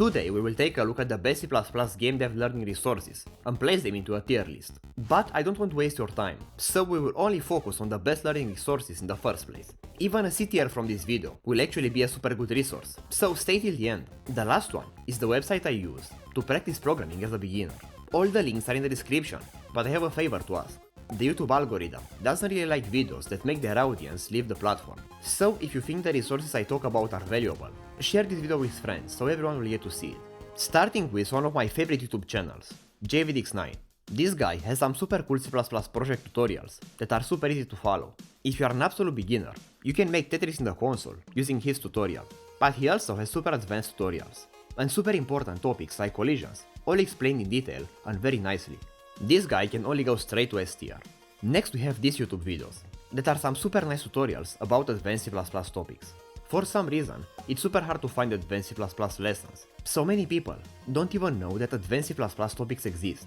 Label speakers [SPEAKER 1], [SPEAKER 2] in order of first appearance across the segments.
[SPEAKER 1] Today we will take a look at the best C++ game dev learning resources and place them into a tier list. But I don't want to waste your time, so we will only focus on the best learning resources in the first place. Even a C tier from this video will actually be a super good resource, so stay till the end. The last one is the website I use to practice programming as a beginner. All the links are in the description, but I have a favor to ask. The YouTube algorithm doesn't really like videos that make their audience leave the platform. So if you think the resources I talk about are valuable, share this video with friends so everyone will get to see it. Starting with one of my favorite YouTube channels, JVDX9. This guy has some super cool C++ project tutorials that are super easy to follow. If you are an absolute beginner, you can make Tetris in the console using his tutorial, but he also has super advanced tutorials and super important topics like collisions, all explained in detail and very nicely. This guy can only go straight to S tier. Next we have these YouTube videos, that are some super nice tutorials about advanced C++ topics. For some reason, it's super hard to find advanced C++ lessons, so many people don't even know that advanced C++ topics exist.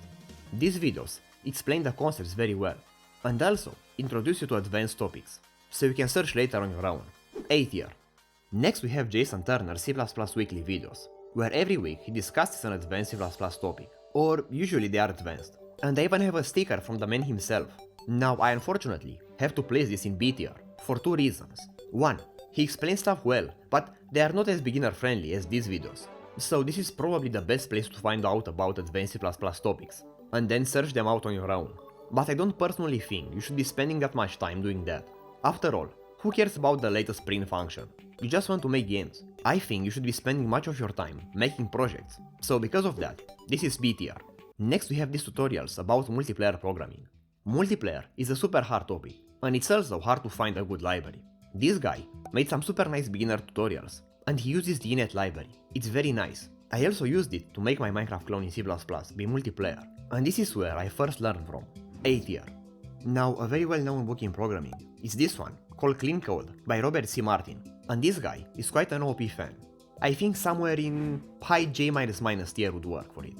[SPEAKER 1] These videos explain the concepts very well, and also introduce you to advanced topics, so you can search later on your own. A tier. Next we have Jason Turner's C++ weekly videos, where every week he discusses an advanced C++ topic, or usually they are advanced. And I even have a sticker from the man himself. Now I unfortunately have to place this in B tier, for two reasons. One, he explains stuff well, but they are not as beginner friendly as these videos. So this is probably the best place to find out about advanced C++ topics, and then search them out on your own. But I don't personally think you should be spending that much time doing that. After all, who cares about the latest print function? You just want to make games. I think you should be spending much of your time making projects. So because of that, this is B tier. Next we have these tutorials about multiplayer programming. Multiplayer is a super hard topic, and it's also hard to find a good library. This guy made some super nice beginner tutorials, and he uses the init library. It's very nice. I also used it to make my Minecraft clone in C++ be multiplayer, and this is where I first learned from. A tier. Now a very well known book in programming is this one, called Clean Code by Robert C. Martin, and this guy is quite an OP fan. I think somewhere in high J-, tier would work for it.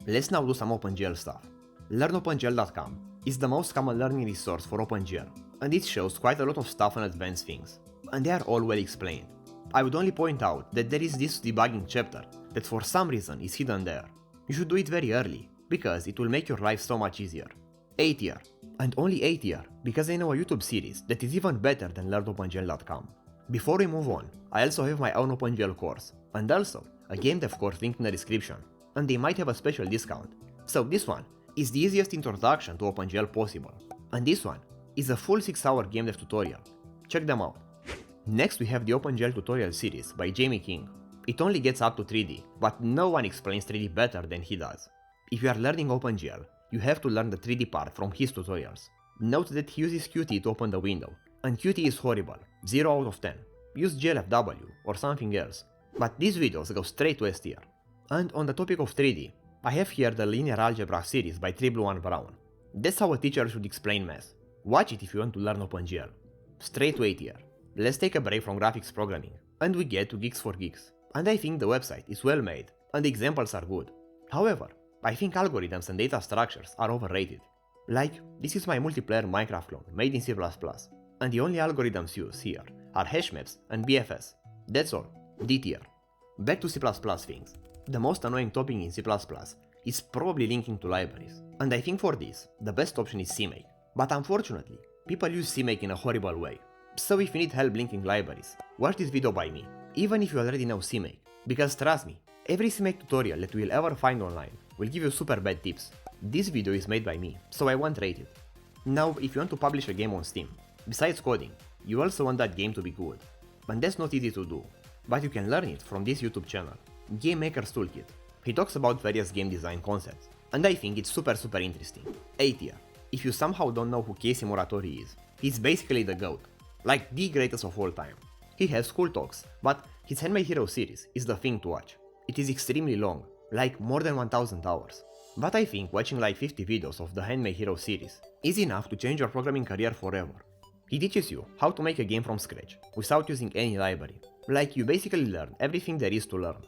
[SPEAKER 1] Let's now do some OpenGL stuff. LearnOpenGL.com is the most common learning resource for OpenGL, and it shows quite a lot of stuff and advanced things, and they are all well explained. I would only point out that there is this debugging chapter that for some reason is hidden there. You should do it very early, because it will make your life so much easier. A tier, and only A tier, because I know a YouTube series that is even better than LearnOpenGL.com. Before we move on, I also have my own OpenGL course, and also a GameDev course linked in the description, and they might have a special discount. So this one is the easiest introduction to OpenGL possible, and this one is a full 6-hour GameDev tutorial. Check them out. Next we have the OpenGL tutorial series by Jamie King. It only gets up to 3D, but no one explains 3D better than he does. If you are learning OpenGL, you have to learn the 3D part from his tutorials. Note that he uses Qt to open the window, and Qt is horrible, 0 out of 10. Use GLFW or something else, but these videos go straight to S tier. And on the topic of 3D, I have here the linear algebra series by TreeBlue1Brown. That's how a teacher should explain math. Watch it if you want to learn OpenGL. Straight to A tier. Let's take a break from graphics programming, and we get to Geeks for Geeks. And I think the website is well made, and the examples are good. However, I think algorithms and data structures are overrated. Like, this is my multiplayer Minecraft clone made in C++, and the only algorithms used here are hashmaps and BFS. That's all. D tier. Back to C++ things. The most annoying topic in C++ is probably linking to libraries, and I think for this, the best option is CMake. But unfortunately, people use CMake in a horrible way. So if you need help linking libraries, watch this video by me, even if you already know CMake, because trust me, every CMake tutorial that you will ever find online will give you super bad tips. This video is made by me, so I won't rate it. Now, if you want to publish a game on Steam, besides coding, you also want that game to be good, and that's not easy to do, but you can learn it from this YouTube channel. Game Maker's Toolkit. He talks about various game design concepts, and I think it's super interesting. A tier. If you somehow don't know who Casey Muratory is, he's basically the GOAT, like the greatest of all time. He has cool talks, but his Handmade Hero series is the thing to watch. It is extremely long, like more than 1000 hours, but I think watching like 50 videos of the Handmade Hero series is enough to change your programming career forever. He teaches you how to make a game from scratch, without using any library, like you basically learn everything there is to learn.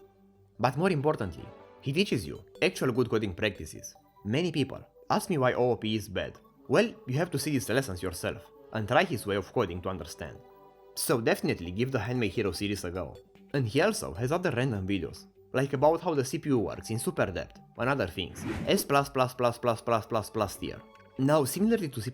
[SPEAKER 1] But more importantly, he teaches you actual good coding practices. Many people ask me why OOP is bad. Well, you have to see these lessons yourself, and try his way of coding to understand. So definitely give the Handmade Hero series a go. And he also has other random videos, like about how the CPU works in super depth and other things, S++++++ tier. Now, similarly to C++,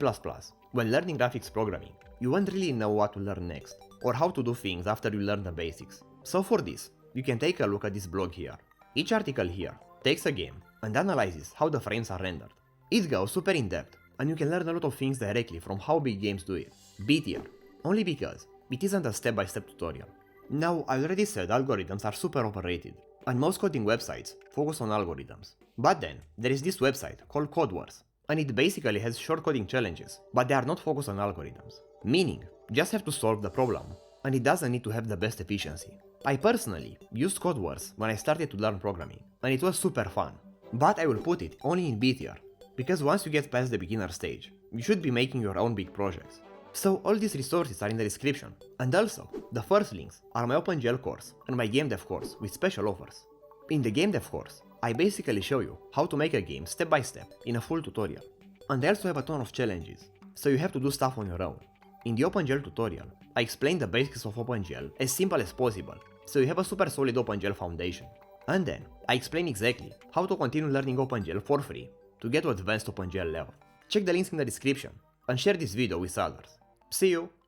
[SPEAKER 1] when learning graphics programming, you won't really know what to learn next, or how to do things after you learn the basics. So for this, you can take a look at this blog here. Each article here takes a game and analyzes how the frames are rendered. It goes super in depth, and you can learn a lot of things directly from how big games do it. B tier, only because it isn't a step-by-step tutorial. Now, I already said algorithms are super overrated, and most coding websites focus on algorithms. But then, there is this website called Code Wars, and it basically has short coding challenges, but they are not focused on algorithms. Meaning, you just have to solve the problem, and it doesn't need to have the best efficiency. I personally used Code Wars when I started to learn programming, and it was super fun. But I will put it only in B tier, because once you get past the beginner stage, you should be making your own big projects. So all these resources are in the description, and also, the first links are my OpenGL course and my GameDev course with special offers. In the GameDev course, I basically show you how to make a game step by step in a full tutorial. And I also have a ton of challenges, so you have to do stuff on your own. In the OpenGL tutorial, I explain the basics of OpenGL as simple as possible, so you have a super solid OpenGL foundation. And then, I explain exactly how to continue learning OpenGL for free to get to advanced OpenGL level. Check the links in the description and share this video with others. See you